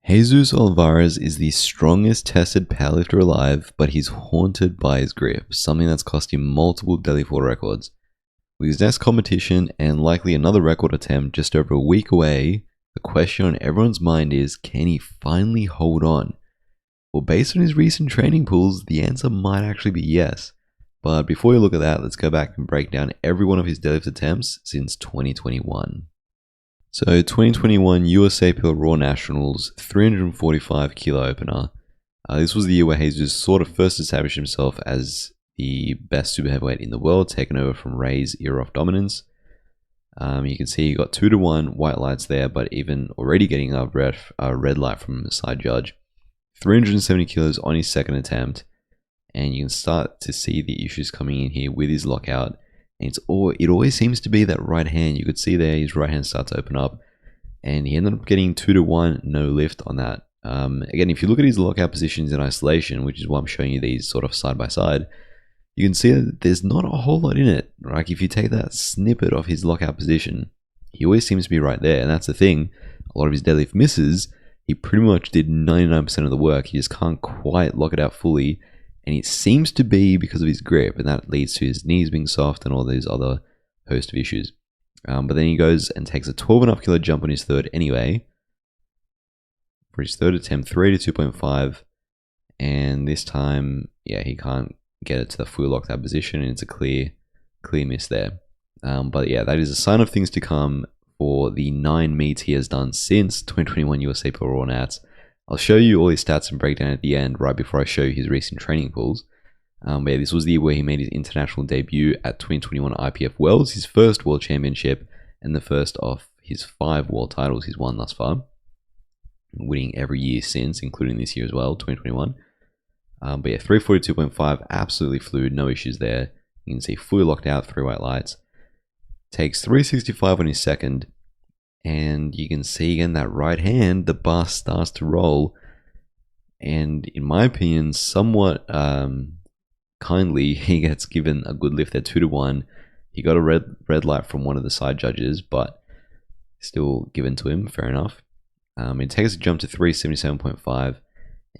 Jesus Olivares is the strongest tested powerlifter alive, but he's haunted by his grip, something that's cost him multiple deadlift world records. With his next competition and likely another record attempt just over a week away, the question on everyone's mind is, can he finally hold on? Well, based on his recent training pools, the answer might actually be yes. But before we look at that, let's go back and break down every one of his deadlift attempts since 2021. So 2021 USAPL Raw Nationals 345 kilo opener. This was the year where Jesus sort of first established himself as the best super heavyweight in the world, taken over from Ray's era of dominance. You can see he got 2-1 white lights there, but even already getting a red light from the side judge. 370 kilos on his second attempt, and you can start to see the issues coming in here with his lockout. And it always seems to be that right hand. You could see there his right hand start to open up, and he ended up getting 2-1 no lift on that. Again, if you look at his lockout positions in isolation, which is why I'm showing you these sort of side by side, you can see that there's not a whole lot in it. Like if you take that snippet of his lockout position, he always seems to be right there. And that's the thing. A lot of his deadlift misses, he pretty much did 99% of the work. He just can't quite lock it out fully. And it seems to be because of his grip, and that leads to his knees being soft and all these other host of issues. But then he goes and takes a 12.5 kilo jump on his third anyway. For his third attempt, 382.5. And this time, yeah, he can't get it to the fully locked out position, and it's a clear miss there. But yeah, that is a sign of things to come for the 9 meets he has done since 2021 USAPL Raw Nats. I'll show you all his stats and breakdown at the end, right before I show you his recent training pools. But yeah, this was the year where he made his international debut at 2021 IPF Worlds, his first world championship, and the first of his 5 world titles he's won thus far, winning every year since, including this year as well, 2021. But yeah, 342.5, absolutely fluid, no issues there. You can see fully locked out, 3 white lights. Takes 365 on his second. And you can see again that right hand, the bar starts to roll. And in my opinion, somewhat kindly, he gets given a good lift there, 2-1. He got a red light from one of the side judges, but still given to him, fair enough. It takes a jump to 377.5.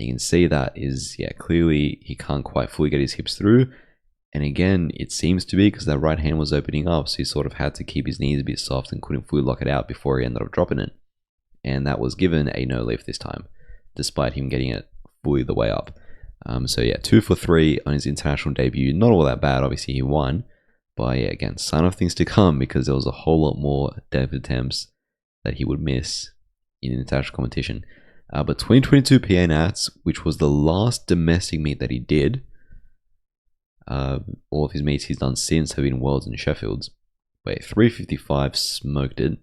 You can see that is, yeah, clearly he can't quite fully get his hips through. And again, it seems to be because that right hand was opening up, so he sort of had to keep his knees a bit soft and couldn't fully lock it out before he ended up dropping it. And that was given a no lift this time, despite him getting it fully the way up. So yeah, 2 for 3 on his international debut. Not all that bad, obviously he won. But yeah, again, sign of things to come, because there was a whole lot more deadlift attempts that he would miss in international competition. But 2022 PA Nats, which was the last domestic meet that he did, all of his meets he's done since have been Worlds and Sheffields. Wait, 355 smoked it.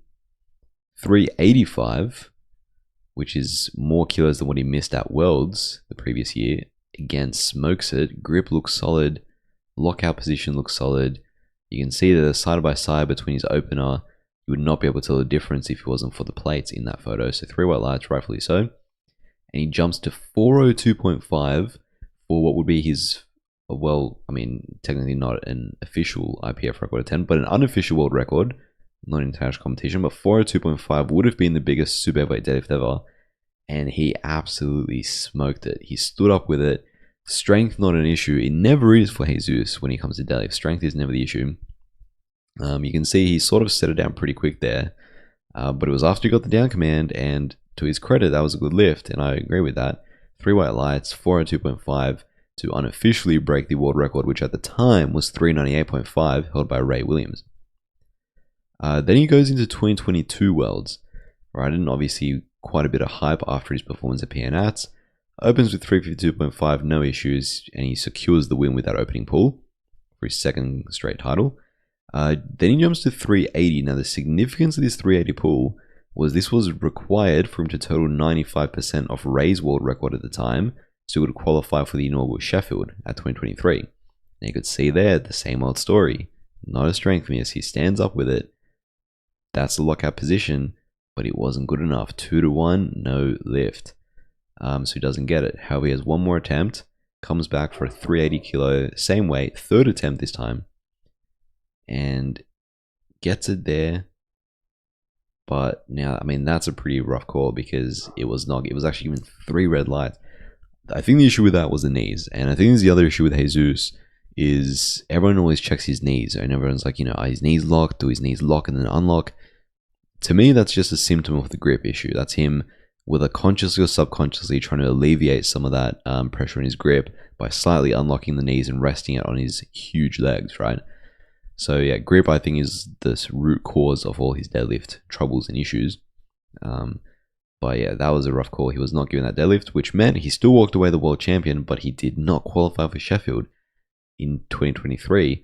385, which is more kilos than what he missed at Worlds the previous year, again smokes it. Grip looks solid. Lockout position looks solid. You can see that the side by side between his opener, you would not be able to tell the difference if it wasn't for the plates in that photo. So 3 white lights, rightfully so. And he jumps to 402.5 for what would be his, well, I mean, technically not an official IPF record attempt, but an unofficial world record, not in international competition, but 402.5 would have been the biggest super heavyweight deadlift ever, and he absolutely smoked it. He stood up with it. Strength, not an issue. It never is for Jesus when he comes to deadlift. Strength is never the issue. You can see he sort of set it down pretty quick there, but it was after he got the down command, and to his credit, that was a good lift, and I agree with that. 3 white lights, 402.5, to unofficially break the world record, which at the time was 398.5, held by Ray Williams. Then he goes into 2022 Worlds, right, and obviously quite a bit of hype after his performance at PA Nats. Opens with 352.5, no issues, and he secures the win with that opening pull for his second straight title. Then he jumps to 380. Now the significance of this 380 pull was this was required for him to total 95% of Ray's world record at the time, so he would qualify for the inaugural Sheffield at 2023. And you could see there the same old story. Not a strength miss. He stands up with it. That's the lockout position, but it wasn't good enough. 2-1, no lift. So he doesn't get it. However, he has one more attempt, comes back for a 380 kilo, same weight, third attempt this time, and gets it there. But now, I mean, that's a pretty rough call because it was actually given 3 red lights. I think the issue with that was the knees. And I think there's the other issue with Jesus is everyone always checks his knees. And everyone's like, are his knees locked? Do his knees lock and then unlock? To me, that's just a symptom of the grip issue. That's him, whether consciously or subconsciously, trying to alleviate some of that pressure in his grip by slightly unlocking the knees and resting it on his huge legs, right? So yeah, grip I think is the root cause of all his deadlift troubles and issues. But yeah, that was a rough call. He was not given that deadlift, which meant he still walked away the world champion, but he did not qualify for Sheffield in 2023.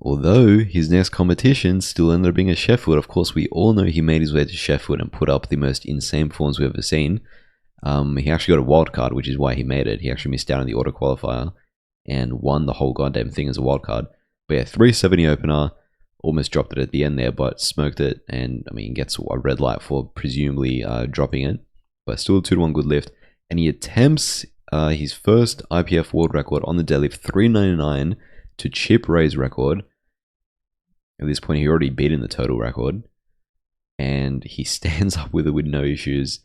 Although his next competition still ended up being a Sheffield. Of course, we all know he made his way to Sheffield and put up the most insane performance we've ever seen. He actually got a wild card, which is why he made it. He actually missed out on the auto qualifier and won the whole goddamn thing as a wild card. But yeah, 370 opener, almost dropped it at the end there, but smoked it. And I mean, gets a red light for presumably dropping it, but still a 2-to-1 good lift. And he attempts his first IPF world record on the deadlift, 399, to chip Ray's record. At this point, he already beaten the total record. And he stands up with it with no issues.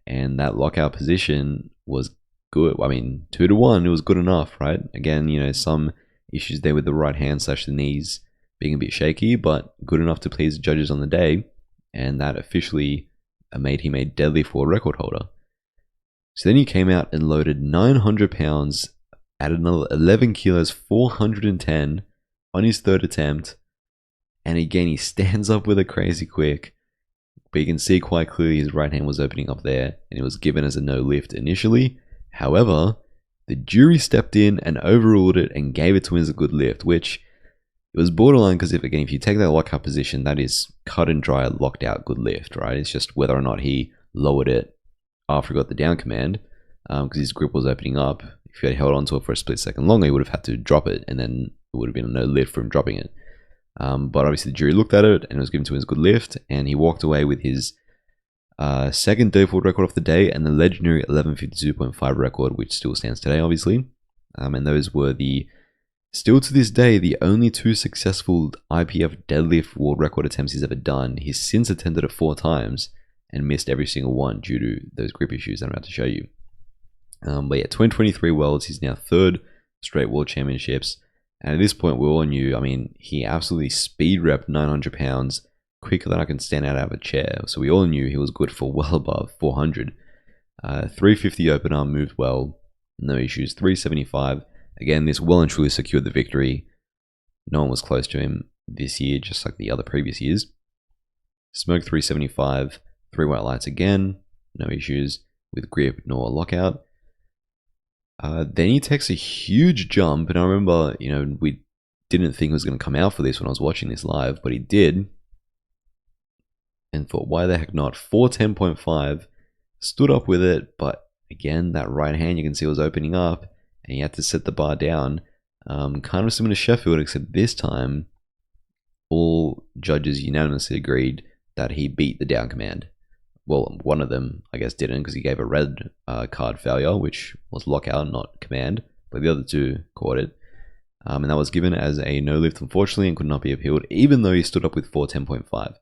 And that lockout position was good. I mean, 2-to-1, it was good enough, right? Again, some issues there with the right hand / the knees being a bit shaky, but good enough to please the judges on the day. And that officially made him a deadlift world record holder. So then he came out and loaded 900 pounds, added another 11 kilos, 410 on his 3rd attempt. And again, he stands up with a crazy quick, but you can see quite clearly his right hand was opening up there, and it was given as a no lift initially. However, the jury stepped in and overruled it and gave it to him as a good lift, which it was borderline because if you take that lockout position, that is cut and dry, locked out good lift, right? It's just whether or not he lowered it after he got the down command, because his grip was opening up. If he had held onto it for a split second longer, he would have had to drop it, and then it would have been a no lift for him dropping it. But obviously the jury looked at it and it was given to him as a good lift, and he walked away with his second deadlift world record of the day and the legendary 1152.5 record, which still stands today, obviously. And those were still to this day, the only 2 successful IPF deadlift world record attempts he's ever done. He's since attempted it 4 times and missed every single one due to those grip issues I'm about to show you. But yeah, 2023 Worlds, he's now 3rd straight World Championships. And at this point, we all knew, he absolutely speed repped 900 pounds quicker than I can stand out of a chair. So we all knew he was good for well above 400. 350 opener, moved well, no issues. 375. Again, this well and truly secured the victory. No one was close to him this year, just like the other previous years. Smoked 375, 3 white lights again, no issues with grip nor lockout. Then he takes a huge jump, and I remember, we didn't think he was going to come out for this when I was watching this live, but he did. And thought, why the heck not? 410.5, stood up with it, but again, that right hand you can see was opening up, and he had to set the bar down. Kind of similar to Sheffield, except this time, all judges unanimously agreed that he beat the down command. Well, one of them, I guess, didn't because he gave a red card failure, which was lockout, not command. But the other 2 caught it. And that was given as a no lift, unfortunately, and could not be appealed, even though he stood up with 410.5.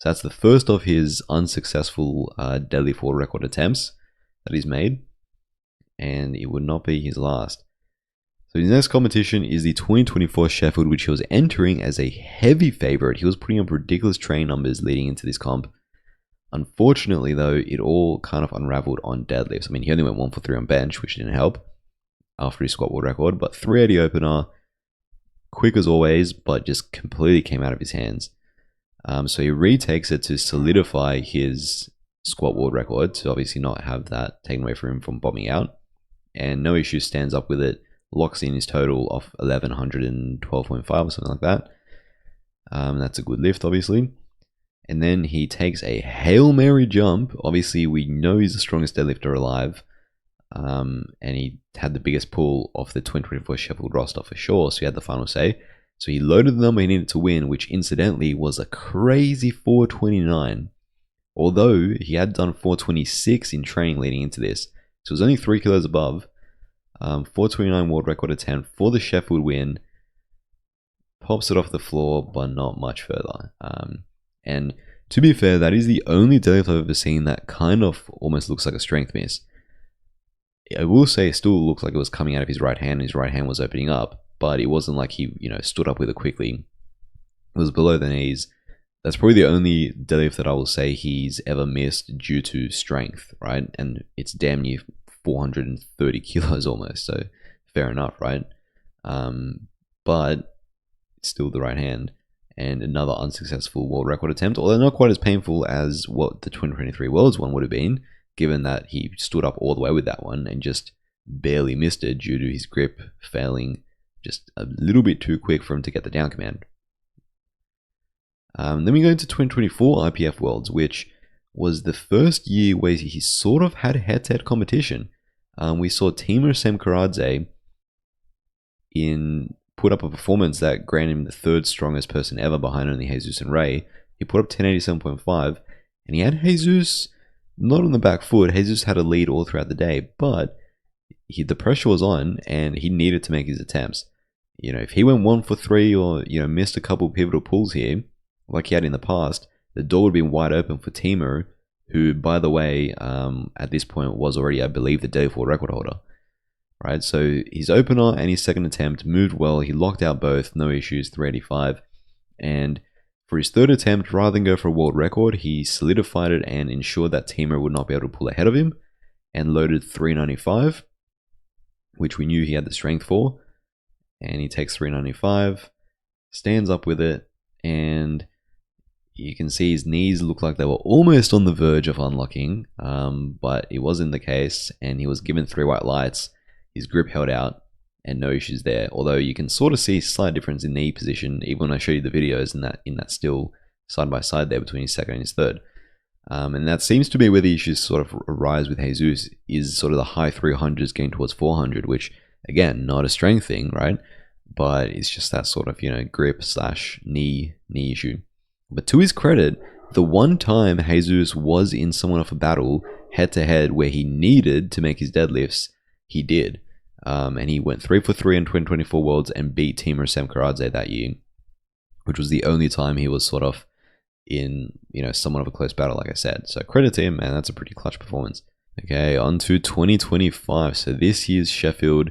So that's the first of his unsuccessful deadlift world record attempts that he's made. And it would not be his last. So his next competition is the 2024 Sheffield, which he was entering as a heavy favorite. He was putting up ridiculous train numbers leading into this comp. Unfortunately, though, it all kind of unraveled on deadlifts. He only went 1 for 3 on bench, which didn't help after his squat world record, but 380 opener, quick as always, but just completely came out of his hands. So he retakes it to solidify his squat world record, to obviously not have that taken away from him from bombing out, and no issue, stands up with it, locks in his total of 1112.5 or something like that. That's a good lift, obviously. And then he takes a Hail Mary jump. Obviously, we know he's the strongest deadlifter alive. And he had the biggest pull off the 2024 Sheffield roster for sure. So he had the final say. So he loaded the number he needed to win, which incidentally was a crazy 429. Although he had done 426 in training leading into this. So it was only 3 kilos above. 429 world record attempt for the Sheffield win. Pops it off the floor, but not much further. And To be fair, that is the only deadlift I've ever seen that kind of almost looks like a strength miss. I will say it still looked like it was coming out of his right hand, and his right hand was opening up, but it wasn't like he, stood up with it quickly. It was below the knees. That's probably the only deadlift that I will say he's ever missed due to strength, right? And it's damn near 430 kilos almost, so fair enough, right? But it's still the right hand. And another unsuccessful world record attempt, although not quite as painful as what the 2023 Worlds one would have been, given that he stood up all the way with that one and just barely missed it due to his grip failing just a little bit too quick for him to get the down command. Then we go into 2024 IPF Worlds, which was the first year where he sort of had head-to-head competition. We saw Timur Semkaradze put up a performance that granted him the third strongest person ever behind only Jesus and Ray. He put up 1087.5, and he had Jesus not on the back foot. Jesus had a lead all throughout the day, but the pressure was on, and he needed to make his attempts. If he went 1 for 3 or missed a couple pivotal pulls here, like he had in the past, the door would be wide open for Timur, who, by the way, at this point was already, I believe, the deadlift record holder. Right, so his opener and his second attempt moved well. He locked out both, no issues, 385. And for his third attempt, rather than go for a world record, he solidified it and ensured that Timur would not be able to pull ahead of him, and loaded 395, which we knew he had the strength for. And he takes 395, stands up with it, and you can see his knees look like they were almost on the verge of unlocking, but it wasn't the case, and he was given 3 white lights. His grip held out and no issues there, although you can sort of see a slight difference in knee position even when I show you the videos in that still side by side there between his second and his third. And that seems to be where the issues sort of arise with Jesus, is sort of the high 300s getting towards 400, which again, not a strength thing, right? But it's just that sort of, grip / knee issue. But to his credit, the one time Jesus was in someone of a battle head to head where he needed to make his deadlifts, he did. And he went 3 for 3 in 2024 Worlds and beat Timur Semkaradze that year, which was the only time he was sort of in, somewhat of a close battle, like I said. So credit to him, man. That's a pretty clutch performance. Okay, on to 2025. So this year's Sheffield.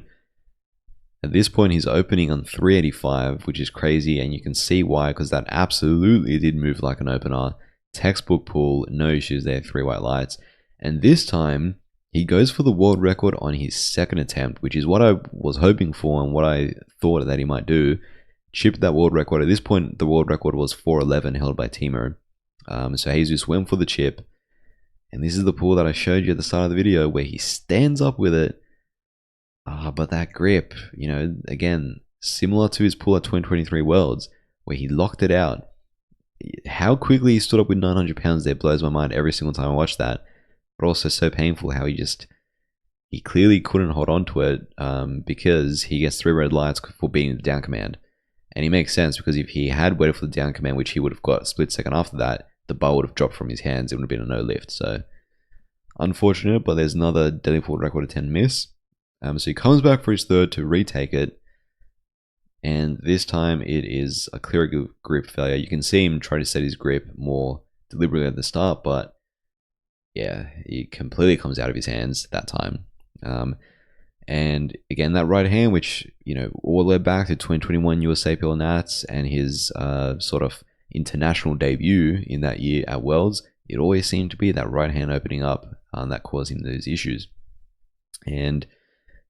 At this point, he's opening on 385, which is crazy, and you can see why, because that absolutely did move like an opener. Textbook pull, no issues there, 3 white lights. And this time, he goes for the world record on his second attempt, which is what I was hoping for and what I thought that he might do. Chipped that world record. At this point, the world record was 411 held by Timur. So Jesus went for the chip. And this is the pull that I showed you at the start of the video where he stands up with it. But that grip, again, similar to his pull at 2023 Worlds, where he locked it out. How quickly he stood up with 900 pounds there blows my mind every single time I watch that. But also so painful how he clearly couldn't hold on to it because he gets 3 red lights for beating the down command. And it makes sense because if he had waited for the down command, which he would have got a split second after that, the bar would have dropped from his hands. It would have been a no lift. So unfortunate, but there's another deadlift world record attempt miss. So he comes back for his third to retake it. And this time it is a clear grip failure. You can see him try to set his grip more deliberately at the start, but yeah, it completely comes out of his hands that time. And again, that right hand, which, all the way back to 2021 USAPL Nats and his sort of international debut in that year at Worlds, it always seemed to be that right hand opening up that caused him those issues. And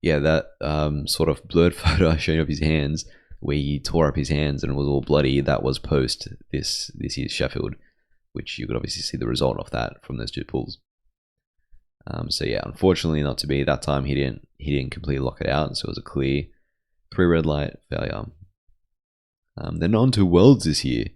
yeah, that sort of blurred photo I showed you of his hands, where he tore up his hands and it was all bloody, that was post this year's Sheffield, which you could obviously see the result of that from those 2 pulls. So yeah, unfortunately not to be. That time he didn't completely lock it out, so it was a clear 3 red light failure. Then on to Worlds this year.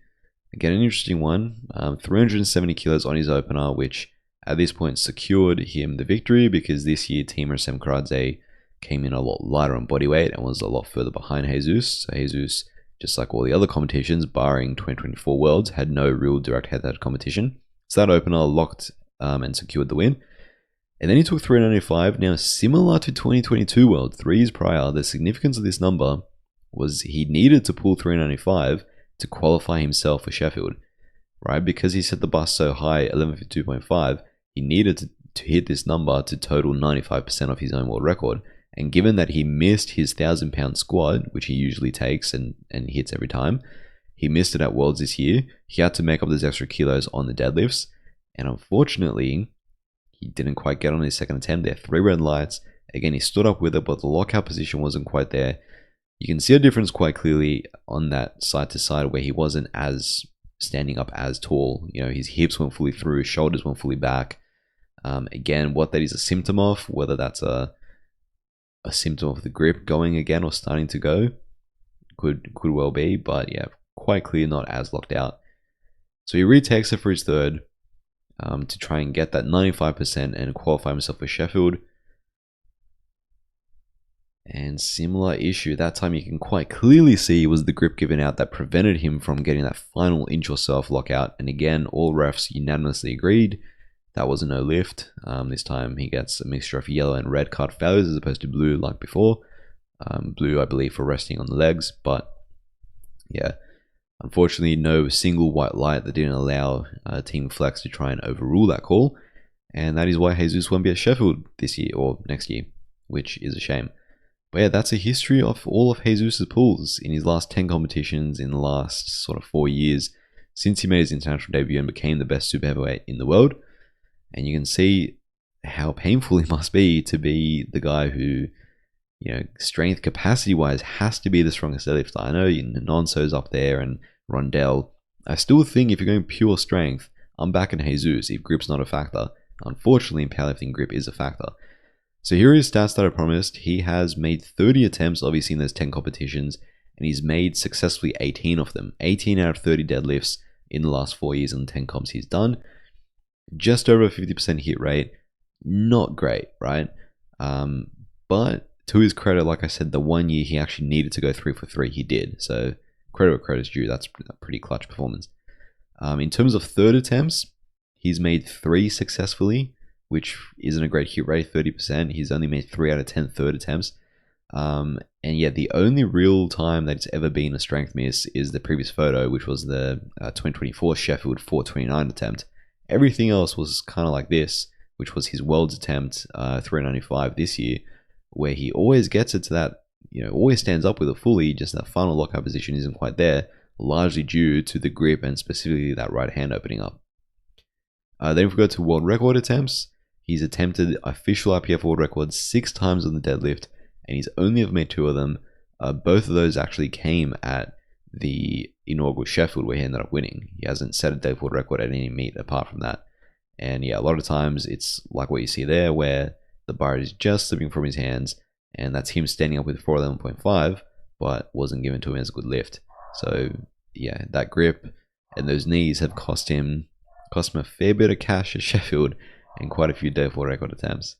Again, an interesting one. 370 kilos on his opener, which at this point secured him the victory because this year Timur Semkaradze came in a lot lighter on body weight and was a lot further behind Jesus. So Jesus, just like all the other competitions, barring 2024 Worlds, had no real direct head-to-head competition. So that opener locked and secured the win. And then he took 395. Now, similar to 2022 World, 3 years prior, the significance of this number was he needed to pull 395 to qualify himself for Sheffield. right? Because he set the bar so high, 1152.5, he needed to hit this number to total 95% of his own world record. And given that he missed his 1,000-pound squat, which he usually takes and hits every time, he missed it at Worlds this year. He had to make up those extra kilos on the deadlifts. And unfortunately, he didn't quite get on his second attempt there. 3 red lights. Again, he stood up with it, but the lockout position wasn't quite there. You can see a difference quite clearly on that side to side where he wasn't as standing up as tall. You know, his hips went fully through, his shoulders went fully back. Again, what that is a symptom of, whether that's a symptom of the grip going again or starting to go, could well be, but yeah, quite clear not as locked out. So he retakes it for his third to try and get that 95% and qualify himself for Sheffield. And similar issue, that time you can quite clearly see was the grip given out that prevented him from getting that final inch or so of lockout. And again, all refs unanimously agreed that was a no lift. This time he gets a mixture of yellow and red card failures as opposed to blue like before. Blue, I believe, for resting on the legs, but yeah, unfortunately no single white light that didn't allow Team Flex to try and overrule that call. And that is why Jesus won't be at Sheffield this year or next year, which is a shame. But yeah, that's a history of all of Jesus' pulls in his last 10 competitions in the last sort of 4 years since he made his international debut and became the best super heavyweight in the world. And you can see how painful it must be to be the guy who, you know, strength capacity wise has to be the strongest deadlifter. I know Nonso's up there and Rondell. I still think if you're going pure strength, I'm back in Jesus if grip's not a factor. Unfortunately, in powerlifting, grip is a factor. So here are his stats that I promised. He has made 30 attempts, obviously in those 10 competitions, and he's made successfully 18 of them. 18 out of 30 deadlifts in the last 4 years in the 10 comps he's done. Just over a 50% hit rate. Not great, right? But to his credit, like I said, the 1 year he actually needed to go 3 for 3, he did. So credit where credit's due. That's a pretty clutch performance. In terms of third attempts, he's made 3 successfully, which isn't a great hit rate, 30%. He's only made 3 out of 10 third attempts. And yet the only real time that it's ever been a strength miss is the previous photo, which was the 2024 Sheffield 429 attempt. Everything else was kind of like this, which was his Worlds attempt, 395 this year, where he always gets it to that, you know, always stands up with it fully, just that final lockout position isn't quite there, largely due to the grip and specifically that right hand opening up. Then if we go to world record attempts, he's attempted official IPF world records 6 times on the deadlift, and he's only ever made 2 of them. Both of those actually came at the inaugural Sheffield where he ended up winning. He hasn't set a deadlift world record at any meet apart from that. And yeah, a lot of times it's like what you see there where the bar is just slipping from his hands, and that's him standing up with 411.5, but wasn't given to him as a good lift. So yeah, that grip and those knees have cost him a fair bit of cash at Sheffield and quite a few deadlift world record attempts.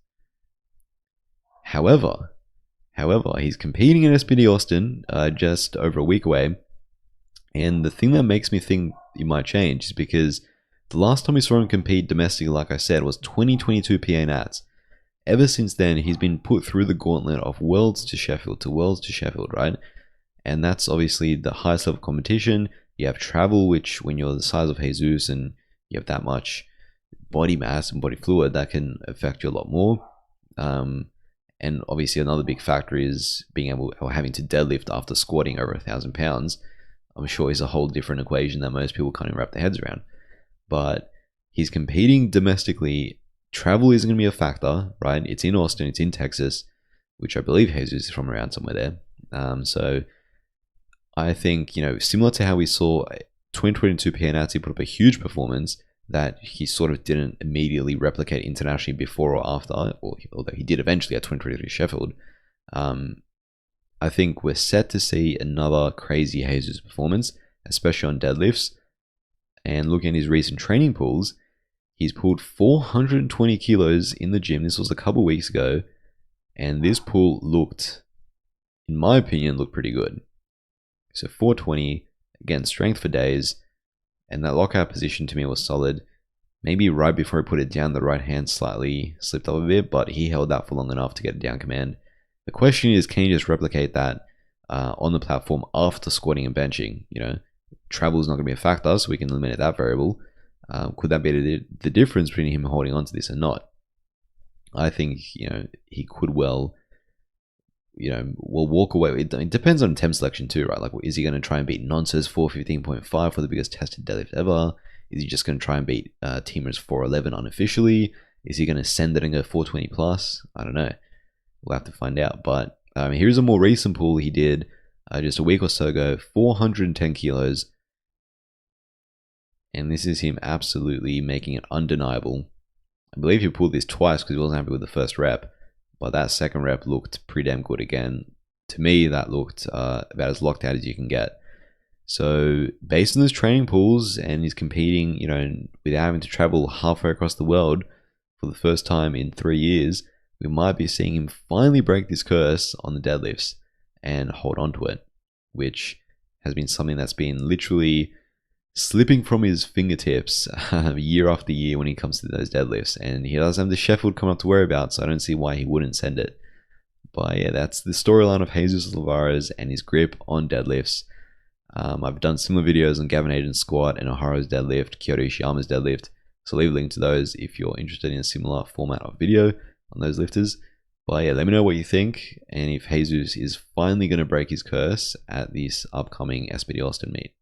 However, he's competing in SBD Austin just over a week away, and the thing that makes me think it might change is because the last time we saw him compete domestically, like I said, was 2022 PA Nats. Ever since then, he's been put through the gauntlet of Worlds to Sheffield, to Worlds to Sheffield, right? And that's obviously the highest level of competition. You have travel, which when you're the size of Jesus and you have that much body mass and body fluid, that can affect you a lot more. And obviously another big factor is being able or having to deadlift after squatting over 1,000 pounds. I'm sure is a whole different equation that most people can't even wrap their heads around. But he's competing domestically. Travel isn't going to be a factor, right? It's in Austin, it's in Texas, which I believe Jesus is from around somewhere there. So I think, you know, similar to how we saw 2022 PA Nats, he put up a huge performance that he sort of didn't immediately replicate internationally before or after, although he did eventually at 2023 Sheffield. I think we're set to see another crazy Jesus performance, especially on deadlifts. And looking at his recent training pulls, he's pulled 420 kilos in the gym. This was a couple weeks ago, and this pull looked, in my opinion, looked pretty good. So 420, again, strength for days, and that lockout position to me was solid. Maybe right before he put it down, the right hand slightly slipped up a bit, but he held that for long enough to get a down command. The question is, can you just replicate that on the platform after squatting and benching? You know, travel is not going to be a factor, so we can eliminate that variable. Could that be the difference between him holding on to this or not? I think, he could well walk away. It depends on temp selection too, right? Like, is he going to try and beat Nonce's 415.5 for the biggest tested deadlift ever? Is he just going to try and beat Teamer's 411 unofficially? Is he going to send it and go 420 plus? I don't know. We'll have to find out. But here's a more recent pull he did just a week or so ago, 410 kilos. And this is him absolutely making it undeniable. I believe he pulled this twice because he wasn't happy with the first rep. But that second rep looked pretty damn good again. To me, that looked about as locked out as you can get. So based on those training pools, and he's competing, without having to travel halfway across the world for the first time in 3 years, we might be seeing him finally break this curse on the deadlifts and hold on to it, which has been something that's been literally slipping from his fingertips year after year when he comes to those deadlifts. And he doesn't have the Sheffield coming up to worry about, so I don't see why he wouldn't send it. But yeah, that's the storyline of Jesus Olivares and his grip on deadlifts. I've done similar videos on Gavin Aiden's squat and Oharo's deadlift, Kyoto Ishiyama's deadlift, so leave a link to those if you're interested in a similar format of video on those lifters. But yeah, let me know what you think, and if Jesus is finally going to break his curse at this upcoming SBD Austin meet.